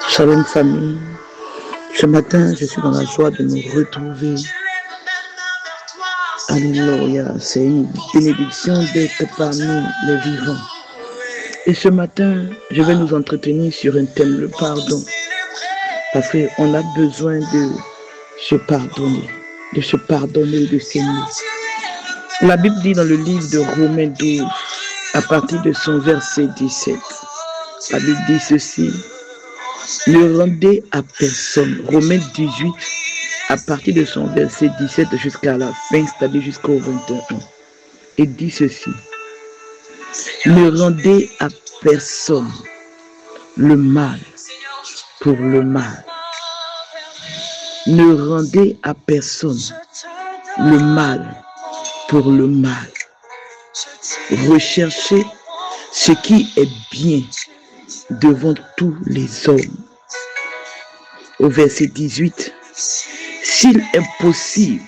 Shalom famille, ce matin je suis dans la joie de nous retrouver. Alléluia, c'est une bénédiction d'être parmi les vivants. Et ce matin, je vais nous entretenir sur un thème, le pardon. Parce qu'on a besoin de se pardonner, de s'aimer. La Bible dit dans le livre de Romains 12, à partir de son verset 17, la Bible dit ceci: ne rendez à personne. Romains 18, à partir de son verset 17 jusqu'à la fin, c'est-à-dire jusqu'au 21. Et dit ceci: ne rendez à personne le mal pour le mal. Ne rendez à personne le mal pour le mal. Recherchez ce qui est bien devant tous les hommes. Au verset 18, s'il est possible,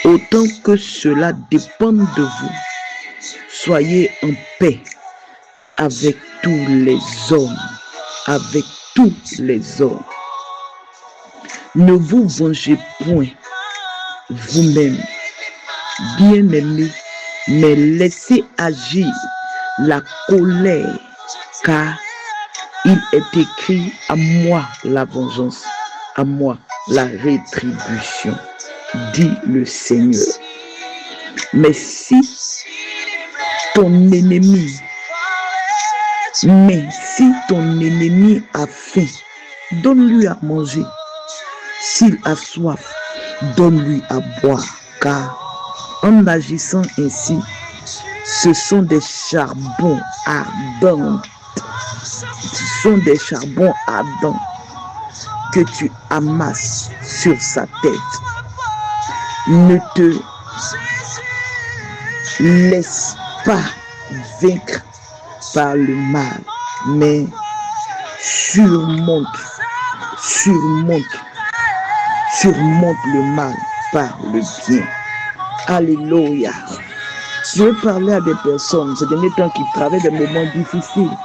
autant que cela dépend de vous, soyez en paix avec tous les hommes. Avec tous les hommes. Ne vous vengez point vous-même, bien-aimés, mais laissez agir la colère, car il est écrit: à moi la vengeance, à moi la rétribution, dit le Seigneur. Mais si ton ennemi a faim, donne-lui à manger. S'il a soif, donne-lui à boire, car en agissant ainsi, ce sont des charbons ardents. Ce sont des charbons ardents que tu amasses sur sa tête. Ne te laisse pas vaincre par le mal, mais surmonte le mal par le bien. Alléluia. Je veux parler à des personnes ces derniers temps qui traversent des moments difficiles.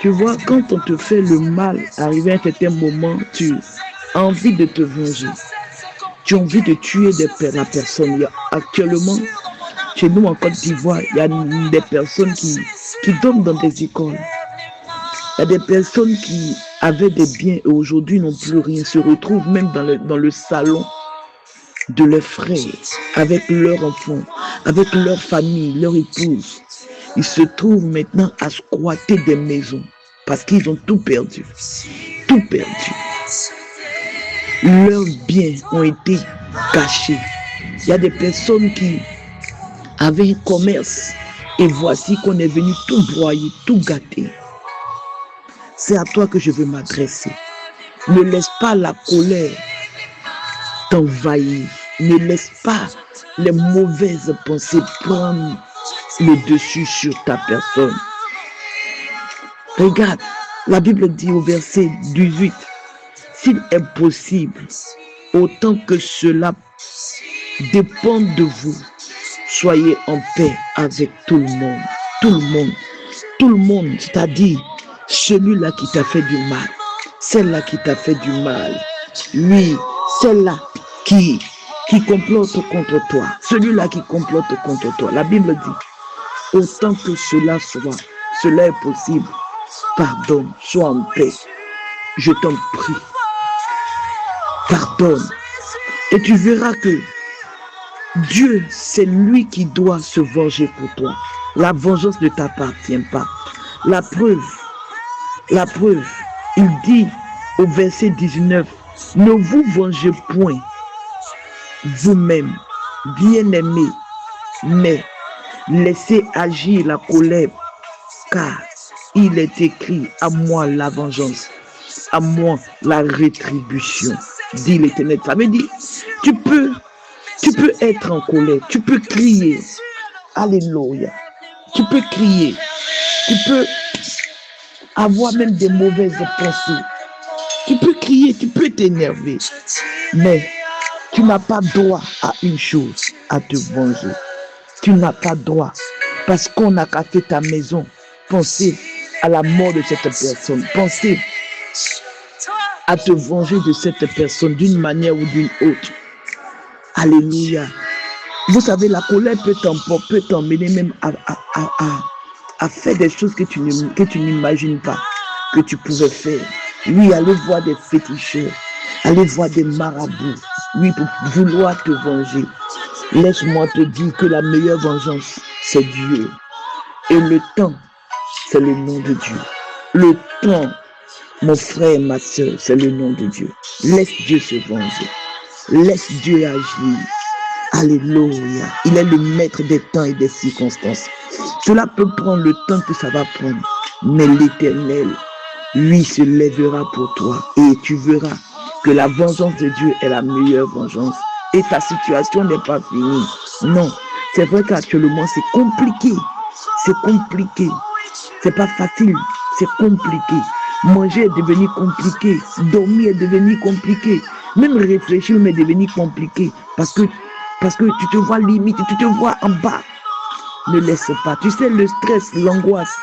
Tu vois, quand on te fait le mal, arrivé à un certain moment, tu as envie de te venger. Tu as envie de tuer la personne. Actuellement, chez nous en Côte d'Ivoire, il y a des personnes qui dorment dans des écoles. Il y a des personnes qui avaient des biens et aujourd'hui n'ont plus rien, se retrouvent même dans le salon de leurs frères, avec leurs enfants, avec leur famille, leur épouse. Ils se trouvent maintenant à squatter des maisons parce qu'ils ont tout perdu. Tout perdu. Leurs biens ont été cachés. Il y a des personnes qui avaient un commerce et voici qu'on est venu tout broyer, tout gâter. C'est à toi que je veux m'adresser. Ne laisse pas la colère t'envahir. Ne laisse pas les mauvaises pensées prendre le dessus sur ta personne. Regarde, la Bible dit au verset 18, s'il est possible, autant que cela dépend de vous, soyez en paix avec tout le monde. Tout le monde. Tout le monde, c'est-à-dire celui-là qui t'a fait du mal, celle-là qui t'a fait du mal, lui, celle-là qui complote contre toi, celui-là qui complote contre toi. La Bible dit, autant que cela est possible, pardonne, sois en paix. Je t'en prie, pardonne. Et tu verras que Dieu, c'est lui qui doit se venger pour toi. La vengeance ne t'appartient pas. La preuve, il dit au verset 19, ne vous vengez point vous-même, bien-aimés, mais laissez agir la colère, car il est écrit, à moi la vengeance, à moi la rétribution, dit l'Éternel. Ça veut dire, tu peux être en colère, tu peux crier, alléluia, tu peux crier, tu peux avoir même des mauvaises pensées, tu peux crier, tu peux t'énerver, mais tu n'as pas droit à une chose, à te venger. Tu n'as pas droit, parce qu'on a cassé ta maison penser à la mort de cette personne. Penser à te venger de cette personne d'une manière ou d'une autre. Alléluia. Vous savez, la colère peut t'emmener même à faire des choses que tu n'imagines pas que tu pouvais faire. Oui, aller voir des féticheurs, aller voir des marabouts, oui, pour vouloir te venger. Laisse-moi te dire que la meilleure vengeance, c'est Dieu. Et le temps, c'est le nom de Dieu. Le temps, mon frère et ma soeur, c'est le nom de Dieu. Laisse Dieu se venger. Laisse Dieu agir. Alléluia. Il est le maître des temps et des circonstances. Cela peut prendre le temps que ça va prendre. Mais l'Éternel, lui, se lèvera pour toi. Et tu verras que la vengeance de Dieu est la meilleure vengeance. Et ta situation n'est pas finie. Non. C'est vrai qu'actuellement, c'est compliqué. C'est compliqué. C'est pas facile. C'est compliqué. Manger est devenu compliqué. Dormir est devenu compliqué. Même réfléchir est devenu compliqué. Parce que tu te vois limite, tu te vois en bas. Ne laisse pas. Tu sais, le stress, l'angoisse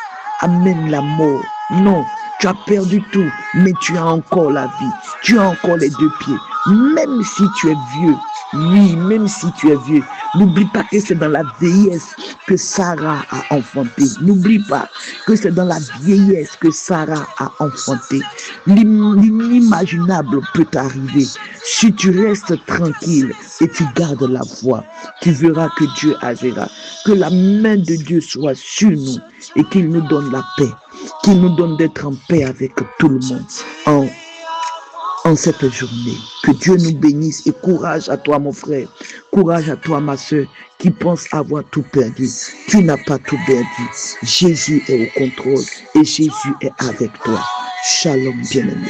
amène la mort. Non, tu as perdu tout, mais tu as encore la vie. Tu as encore les deux pieds. Même si tu es vieux, oui, même si tu es vieux, n'oublie pas que c'est dans la vieillesse que Sarah a enfanté. N'oublie pas que c'est dans la vieillesse que Sarah a enfanté. L'inimaginable peut arriver. Si tu restes tranquille et tu gardes la foi, tu verras que Dieu agira. Que la main de Dieu soit sur nous et qu'il nous donne la paix. Qu'il nous donne d'être en paix avec tout le monde en cette journée. Que Dieu nous bénisse et courage à toi mon frère, courage à toi ma soeur qui pense avoir tout perdu. Tu n'as pas tout perdu. Jésus est au contrôle et Jésus est avec toi. Shalom bien-aimé.